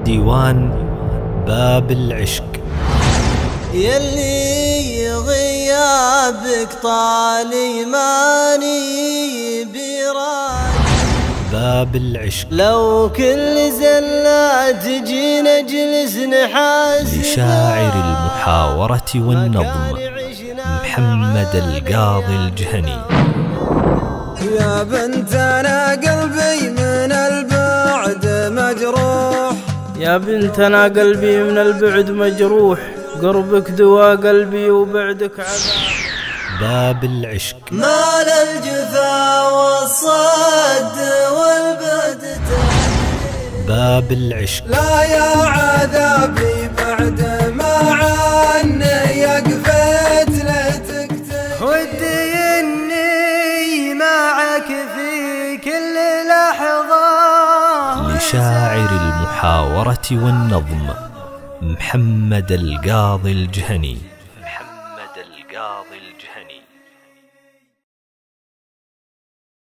ديوان باب العشق. يلي غيابك طالي ماني براي، باب العشق. لو كل زلة تجي نجلس نحاسب. لشاعر المحاورة والنظم محمد القاضي الجهني. يا بنت أنا قلبي من البعد مجروح، يا بنت أنا قلبي من البعد مجروح، قربك دوا قلبي وبعدك عذاب. باب العشق. مال الجفا والصد والبعد باب العشق. لا يا عذابي بعد ما عني قفيت لتكتب، ودي اني معك في كل لحظة. لشاعر المحاورة والنظم محمد القاضي الجهني. محمد القاضي الجهني.